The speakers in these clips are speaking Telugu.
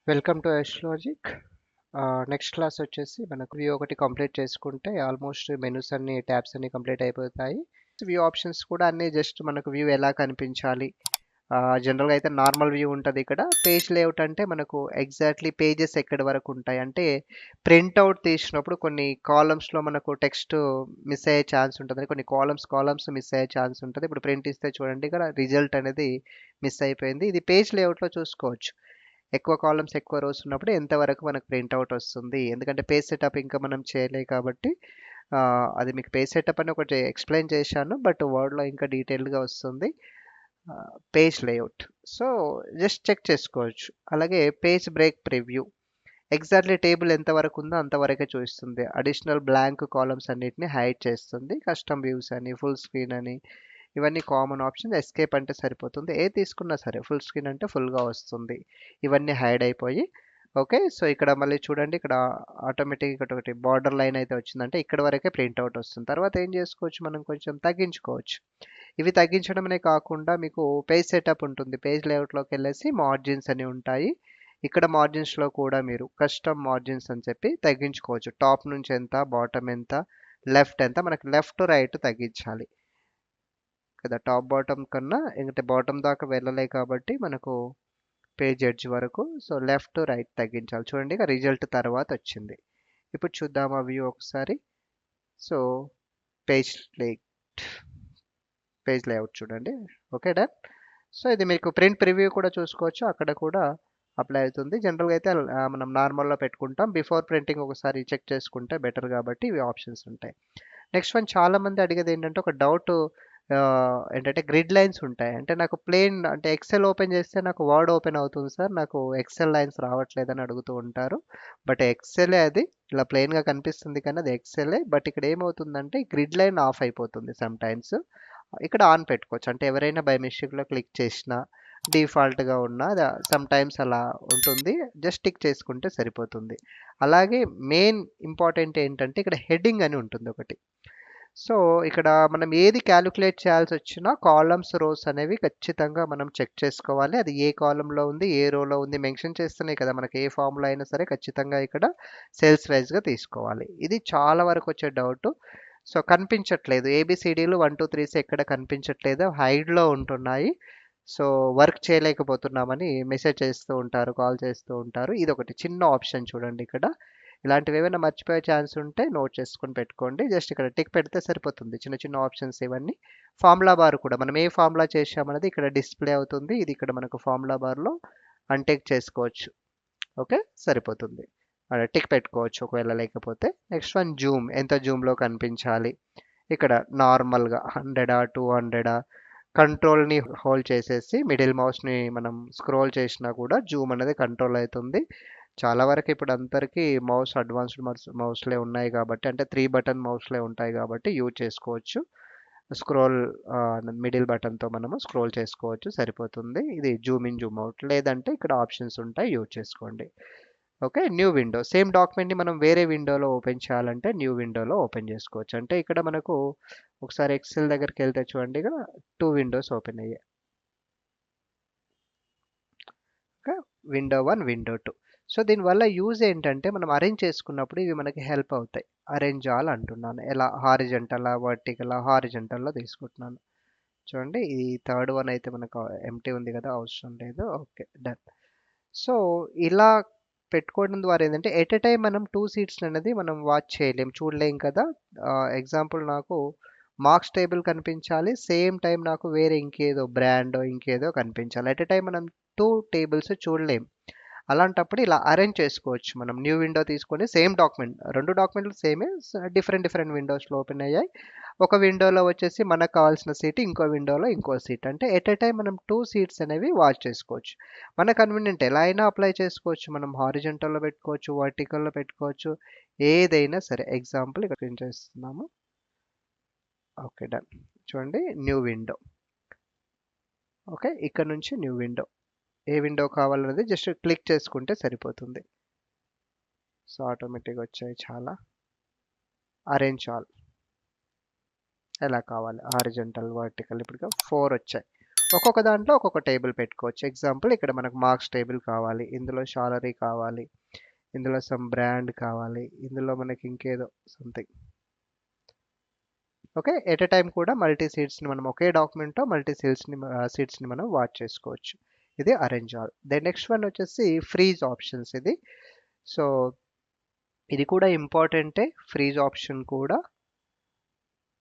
వెల్కమ్ టు ఎస్ట్రాజిక్. నెక్స్ట్ క్లాస్ వచ్చేసి మనకు వ్యూ ఒకటి కంప్లీట్ చేసుకుంటే ఆల్మోస్ట్ మెనూస్ అన్ని ట్యాబ్స్ అన్ని కంప్లీట్ అయిపోతాయి. వ్యూ ఆప్షన్స్ కూడా అన్ని జస్ట్ మనకు వ్యూ ఎలా కనిపించాలి. జనరల్గా అయితే నార్మల్ వ్యూ ఉంటుంది. ఇక్కడ పేజ్ లేఅవుట్ అంటే మనకు ఎగ్జాక్ట్లీ పేజెస్ ఎక్కడి వరకు ఉంటాయి అంటే ప్రింట్అవుట్ తీసినప్పుడు కొన్ని కాలమ్స్లో మనకు టెక్స్ట్ మిస్ అయ్యే ఛాన్స్ ఉంటుంది, కొన్ని కాలమ్స్ మిస్ అయ్యే ఛాన్స్ ఉంటుంది. ఇప్పుడు ప్రింట్ ఇస్తే చూడండి, ఇక్కడ రిజల్ట్ అనేది మిస్ అయిపోయింది. ఇది పేజ్ లేఅవుట్లో చూసుకోవచ్చు. ఎక్కువ కాలమ్స్ ఎక్కువ రోస్ ఉన్నప్పుడు ఎంతవరకు మనకు ప్రింట్అవుట్ వస్తుంది, ఎందుకంటే పేజ్ సెటప్ ఇంకా మనం చేయలే కాబట్టి అది మీకు పేజ్ సెటప్ అని ఒకటి ఎక్స్ప్లెయిన్ చేశాను, బట్ వర్డ్లో ఇంకా డీటెయిల్డ్గా వస్తుంది page layout. So just check చేసుకోవచ్చు. అలాగే page break preview exactly table ఎంతవరకు ఉందో అంతవరకే చూపిస్తుంది. అడిషనల్ బ్లాంక్ కాలమ్స్ అన్నిటిని హైడ్ చేస్తుంది. కస్టమ్ వ్యూస్ అని, ఫుల్ స్క్రీన్ అని, ఇవన్నీ కామన్ ఆప్షన్. ఎస్కేప్ అంటే సరిపోతుంది. ఏ తీసుకున్నా సరే ఫుల్ స్క్రీన్ అంటే ఫుల్గా వస్తుంది. ఇవన్నీ హైడ్ అయిపోయి ఓకే. సో ఇక్కడ మళ్ళీ చూడండి, ఇక్కడ ఆటోమేటిక్ ఇక్కడ ఒకటి బార్డర్ లైన్ అయితే వచ్చిందంటే ఇక్కడ వరకే ప్రింట్అవుట్ వస్తుంది. తర్వాత ఏం చేసుకోవచ్చు, మనం కొంచెం తగ్గించుకోవచ్చు. ఇవి తగ్గించడమే కాకుండా మీకు పేజ్ సెటప్ ఉంటుంది. పేజ్ లేఅవుట్లోకి వెళ్ళేసి మార్జిన్స్ అని ఉంటాయి. ఇక్కడ మార్జిన్స్లో కూడా మీరు కస్టమ్ మార్జిన్స్ అని చెప్పి తగ్గించుకోవచ్చు. టాప్ నుంచి ఎంత, బాటమ్ ఎంత, లెఫ్ట్ ఎంత, మనకి లెఫ్ట్ రైట్ తగ్గించాలి కదా. టాప్ బాటమ్ కన్నా ఎందుకంటే బాటమ్ దాకా వెళ్ళలే కాబట్టి మనకు పేజ్ ఎడ్జ్ వరకు. సో లెఫ్ట్ రైట్ తగ్గించాలి. చూడండి, ఇక రిజల్ట్ తర్వాత వచ్చింది. ఇప్పుడు చూద్దాం ఆ వ్యూ ఒకసారి. సో పేజ్ లే పేజ్ లేఅవుట్ చూడండి. Okay, done. సో ఇది మీకు ప్రింట్ ప్రివ్యూ కూడా చూసుకోవచ్చు, అక్కడ కూడా అప్లై అవుతుంది. జనరల్గా అయితే మనం నార్మల్లో పెట్టుకుంటాం. బిఫోర్ ప్రింటింగ్ ఒకసారి చెక్ చేసుకుంటే బెటర్ కాబట్టి ఇవి ఆప్షన్స్ ఉంటాయి. నెక్స్ట్ వన్, చాలామంది అడిగేది ఏంటంటే ఒక డౌట్ ఏంటంటే గ్రిడ్ లైన్స్ ఉంటాయి. అంటే నాకు ప్లేన్ అంటే ఎక్సెల్ ఓపెన్ చేస్తే నాకు వర్డ్ ఓపెన్ అవుతుంది సార్, నాకు ఎక్సెల్ లైన్స్ రావట్లేదని అడుగుతూ ఉంటారు. బట్ ఎక్సెలే అది, ఇలా ప్లెయిన్గా కనిపిస్తుంది కానీ అది ఎక్సెలే. బట్ ఇక్కడ ఏమవుతుందంటే గ్రిడ్ లైన్ ఆఫ్ అయిపోతుంది సమ్ టైమ్స్. ఇక్కడ ఆన్ పెట్టుకోవచ్చు. అంటే ఎవరైనా బై మిస్టేక్లో క్లిక్ చేసినా డిఫాల్ట్గా ఉన్న సమ్ టైమ్స్ అలా ఉంటుంది. జస్ట్ టిక్ చేసుకుంటే సరిపోతుంది. అలాగే మెయిన్ ఇంపార్టెంట్ ఏంటంటే ఇక్కడ హెడ్డింగ్ అని ఉంటుంది ఒకటి. సో ఇక్కడ మనం ఏది క్యాలిక్యులేట్ చేయాల్సి వచ్చినా కాలమ్స్ రోస్ అనేవి ఖచ్చితంగా మనం చెక్ చేసుకోవాలి. అది ఏ కాలంలో ఉంది, ఏ రోలో ఉంది మెన్షన్ చేస్తున్నాయి కదా. మనకి ఏ ఫార్ములా అయినా సరే ఖచ్చితంగా ఇక్కడ సెల్స్ వైజ్గా తీసుకోవాలి. ఇది చాలా వరకు వచ్చే డౌట్. సో కనిపించట్లేదు, ఏబిసిడీలు 1 2 3 ఎక్కడ కనిపించట్లేదు, హైడ్లో ఉంటున్నాయి. సో వర్క్ చేయలేకపోతున్నామని మెసేజ్ చేస్తూ ఉంటారు, కాల్ చేస్తూ ఉంటారు. ఇది ఒకటి చిన్న ఆప్షన్ చూడండి ఇక్కడ. ఇలాంటివి ఏమైనా మర్చిపోయే ఛాన్స్ ఉంటే నోట్ చేసుకొని పెట్టుకోండి. జస్ట్ ఇక్కడ టిక్ పెడితే సరిపోతుంది. చిన్న చిన్న ఆప్షన్స్ ఇవన్నీ. ఫార్ములా బార్ కూడా మనం ఏ ఫార్ములా చేసామన్నది ఇక్కడ డిస్ప్లే అవుతుంది. ఇది ఇక్కడ మనకు ఫార్ములా బార్లో అన్టిక్ చేసుకోవచ్చు. ఓకే, సరిపోతుంది. టిక్ పెట్టుకోవచ్చు ఒకవేళ లేకపోతే. Next one, Zoom. ఎంత జూమ్లో కనిపించాలి. ఇక్కడ నార్మల్గా 100 200 కంట్రోల్ని హోల్డ్ చేసేసి మిడిల్ మౌస్ని మనం స్క్రోల్ చేసినా కూడా జూమ్ అనేది కంట్రోల్ అవుతుంది. చాలా వరకు ఇప్పుడు అందరికీ మౌస్ అడ్వాన్స్డ్ మౌస్లే ఉన్నాయి కాబట్టి, అంటే 3 బటన్ మౌస్లే ఉంటాయి కాబట్టి యూజ్ చేసుకోవచ్చు. స్క్రోల్ మిడిల్ బటన్తో మనము స్క్రోల్ చేసుకోవచ్చు, సరిపోతుంది. ఇది జూమ్ ఇన్ జూమ్ అవుట్. లేదంటే ఇక్కడ ఆప్షన్స్ ఉంటాయి, యూజ్ చేసుకోండి. Okay, new window. సేమ్ డాక్యుమెంట్ని మనం వేరే విండోలో ఓపెన్ చేయాలంటే న్యూ విండోలో ఓపెన్ చేసుకోవచ్చు. అంటే ఇక్కడ మనకు ఒకసారి ఎక్సెల్ దగ్గరికి వెళ్తే చూడండి, ఇక్కడ 2 విండోస్ ఓపెన్ అయ్యాయి. Okay, window 1 window 2. సో దీనివల్ల యూజ్ ఏంటంటే మనం అరేంజ్ చేసుకున్నప్పుడు ఇవి మనకి హెల్ప్ అవుతాయి. అరేంజ్ ఆల్ అంటున్నాను, ఎలా హారిజంటలా వర్టికలా, హారిజంటల్లో తీసుకుంటున్నాను. చూడండి, ఈ థర్డ్ వన్ అయితే మనకు ఎంటీ ఉంది కదా, అవసరం లేదు. Okay, done. సో ఇలా పెట్టుకోవడం ద్వారా ఏంటంటే ఎట్ ఎ టైం మనం 2 సీట్స్ అనేది మనం వాచ్ చేయలేం, చూడలేం కదా. ఎగ్జాంపుల్ నాకు మార్క్స్ టేబుల్ కనిపించాలి, సేమ్ టైం నాకు వేరే ఇంకేదో బ్రాండ్ ఇంకేదో కనిపించాలి. ఎట్ ఎ టైం మనం 2 టేబుల్స్ చూడలేం. అలాంటప్పుడు ఇలా అరేంజ్ చేసుకోవచ్చు. మనం న్యూ విండో తీసుకొని సేమ్ డాక్యుమెంట్, 2 డాక్యుమెంట్లు సేమే, డిఫరెంట్ డిఫరెంట్ విండోస్లో ఓపెన్ అయ్యాయి. ఒక విండోలో వచ్చేసి మనకు కావాల్సిన సీట్, ఇంకో విండోలో ఇంకో సీట్. అంటే ఎట్ ఎ టైం మనం 2 సీట్స్ అనేవి వాచ్ చేసుకోవచ్చు. మన కన్వీనియంట్ ఎలా అయినా అప్లై చేసుకోవచ్చు. మనం హారిజంటల్లో పెట్టుకోవచ్చు, వర్టికల్లో పెట్టుకోవచ్చు, ఏదైనా సరే. ఎగ్జాంపుల్ ఇక్కడ ఏం చేస్తున్నాము. Okay, done. చూడండి, న్యూ విండో. ఓకే, ఇక్కడ నుంచి న్యూ విండో. ఏ విండో కావాలనేది జస్ట్ క్లిక్ చేసుకుంటే సరిపోతుంది. సో ఆటోమేటిక్గా వచ్చాయి చాలా. అరేంజ్ ఆల్ ఎలా కావాలి, హారిజంటల్ వర్టికల్, ఇప్పుడు 4 వచ్చాయి. ఒక్కొక్క దాంట్లో ఒక్కొక్క టేబుల్ పెట్టుకోవచ్చు. ఎగ్జాంపుల్ ఇక్కడ మనకు మార్క్స్ టేబుల్ కావాలి, ఇందులో సాలరీ కావాలి, ఇందులో సమ్ బ్రాండ్ కావాలి, ఇందులో మనకి ఇంకేదో something. Okay, at a time కూడా మల్టీ సీట్స్ని మనం ఒకే డాక్యుమెంట్లో మల్టీ సీట్స్ని మనం వాచ్ చేసుకోవచ్చు. ఇది arrange all. Then next one వచ్చేసి ఫ్రీజ్ ఆప్షన్స్. ఇది సో ఇది కూడా ఇంపార్టెంటే. ఫ్రీజ్ ఆప్షన్ కూడా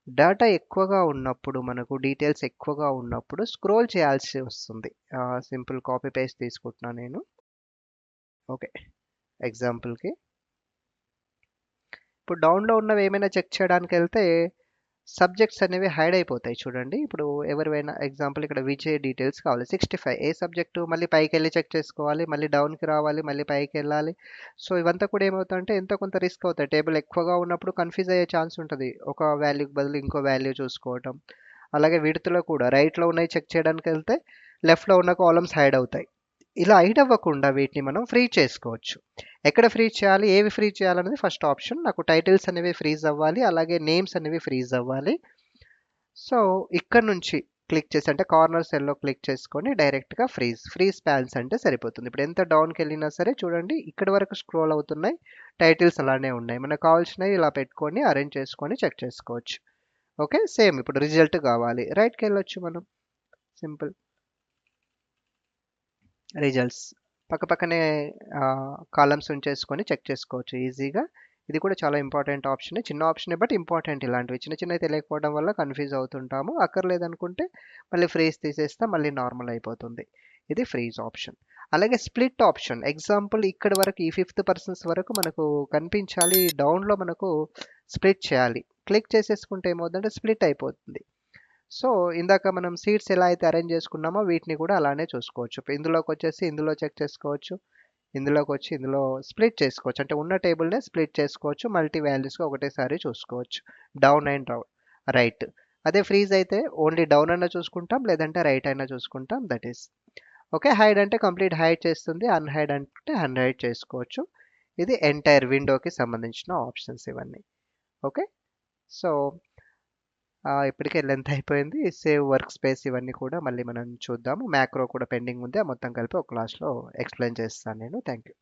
డేటా ఎక్కువగా ఉన్నప్పుడు, మనకు డీటెయిల్స్ ఎక్కువగా ఉన్నప్పుడు స్క్రోల్ చేయాల్సి వస్తుంది. సింపుల్ కాపీ పేస్ట్ తీసుకుంటున్నాను నేను. ఓకే, ఎగ్జాంపుల్కి ఇప్పుడు డౌన్లో ఉన్నవి ఏమైనా చెక్ చేయడానికి వెళ్తే సబ్జెక్ట్స్ అనేవి హైడ్ అయిపోతాయి చూడండి. ఇప్పుడు ఎవరివైనా ఎగ్జాంపుల్ ఇక్కడ విజయ్ డీటెయిల్స్ కావాలి, 65 ఏ సబ్జెక్టు, మళ్ళీ పైకి వెళ్ళి చెక్ చేసుకోవాలి, మళ్ళీ డౌన్కి రావాలి, మళ్ళీ పైకి వెళ్ళాలి. సో ఇవంతా కూడా ఏమవుతుందంటే ఎంతో కొంత రిస్క్ అవుతాయి. టేబుల్ ఎక్కువగా ఉన్నప్పుడు కన్ఫ్యూజ్ అయ్యే ఛాన్స్ ఉంటుంది, ఒక వాల్యూకి బదులు ఇంకో వాల్యూ చూసుకోవటం. అలాగే విడతలో కూడా రైట్లో ఉన్నాయి చెక్ చేయడానికి వెళ్తే లెఫ్ట్లో ఉన్న కాలమ్స్ హైడ్ అవుతాయి. ఇలా హైడ్ అవ్వకుండా వీటిని మనం ఫ్రీ చేసుకోవచ్చు. ఎక్కడ ఫ్రీ చేయాలి, ఏవి ఫ్రీ చేయాలనేది ఫస్ట్ ఆప్షన్. నాకు టైటిల్స్ అనేవి ఫ్రీజ్ అవ్వాలి, అలాగే నేమ్స్ అనేవి ఫ్రీజ్ అవ్వాలి. సో ఇక్కడ నుంచి క్లిక్ చేసి, అంటే కార్నర్ సెల్లో క్లిక్ చేసుకొని డైరెక్ట్గా ఫ్రీ స్పాన్స్ అంటే సరిపోతుంది. ఇప్పుడు ఎంత డౌన్కి వెళ్ళినా సరే చూడండి ఇక్కడ వరకు స్క్రోల్ అవుతున్నాయి, టైటిల్స్ అలానే ఉన్నాయి. మనకు కావాల్సినవి ఇలా పెట్టుకొని అరేంజ్ చేసుకొని చెక్ చేసుకోవచ్చు. ఓకే, సేమ్ ఇప్పుడు రిజల్ట్ కావాలి, రైట్కి వెళ్ళొచ్చు మనం, సింపుల్ రిజల్ట్స్ పక్కపక్కనే కాలమ్స్ ఉంచేసుకొని చెక్ చేసుకోవచ్చు ఈజీగా. ఇది కూడా చాలా ఇంపార్టెంట్ ఆప్షన్, చిన్న ఆప్షన్ బట్ ఇంపార్టెంట్. ఇలాంటివి చిన్న చిన్నవి తెలియకపోవడం వల్ల కన్ఫ్యూజ్ అవుతుంటాము. అక్కర్లేదనుకుంటే మళ్ళీ ఫ్రీజ్ తీసేస్తే మళ్ళీ నార్మల్ అయిపోతుంది. ఇది ఫ్రీజ్ ఆప్షన్. అలాగే స్ప్లిట్ ఆప్షన్. ఎగ్జాంపుల్ ఇక్కడ వరకు ఈ 5th పర్సన్స్ వరకు మనకు కనిపించాలి, డౌన్లో మనకు స్ప్లిట్ చేయాలి. క్లిక్ చేసేసుకుంటే ఏమవుతుందంటే స్ప్లిట్ అయిపోతుంది. సో ఇందాక మనం సీట్స్ ఎలా అయితే అరేంజ్ చేసుకున్నామో వీటిని కూడా అలానే చూసుకోవచ్చు. ఇప్పుడు ఇందులోకి వచ్చేసి ఇందులో చెక్ చేసుకోవచ్చు, ఇందులోకి వచ్చి ఇందులో స్ప్లిట్ చేసుకోవచ్చు, అంటే ఉన్న టేబుల్నే స్ప్లిట్ చేసుకోవచ్చు, మల్టీ వాల్యూస్గా ఒకటేసారి చూసుకోవచ్చు, డౌన్ అండ్ రైట్. అదే ఫ్రీజ్ అయితే ఓన్లీ డౌన్ అయినా చూసుకుంటాం, లేదంటే రైట్ అయినా చూసుకుంటాం. That is okay. హైడ్ అంటే కంప్లీట్ హైడ్ చేస్తుంది, అన్హైడ్ అంటే అన్హైడ్ చేసుకోవచ్చు. ఇది ఎంటైర్ విండోకి సంబంధించిన ఆప్షన్స్ ఇవన్నీ. ఓకే, సో ఇప్పటికే లెంత్ అయిపోయింది. సేవ్ వర్క్ స్పేస్ ఇవన్నీ కూడా మళ్ళీ మనం చూద్దాము. మ్యాక్రో కూడా పెండింగ్ ఉంది, మొత్తం కలిపి ఒక క్లాస్లో ఎక్స్ప్లెయిన్ చేస్తాను నేను. Thank you.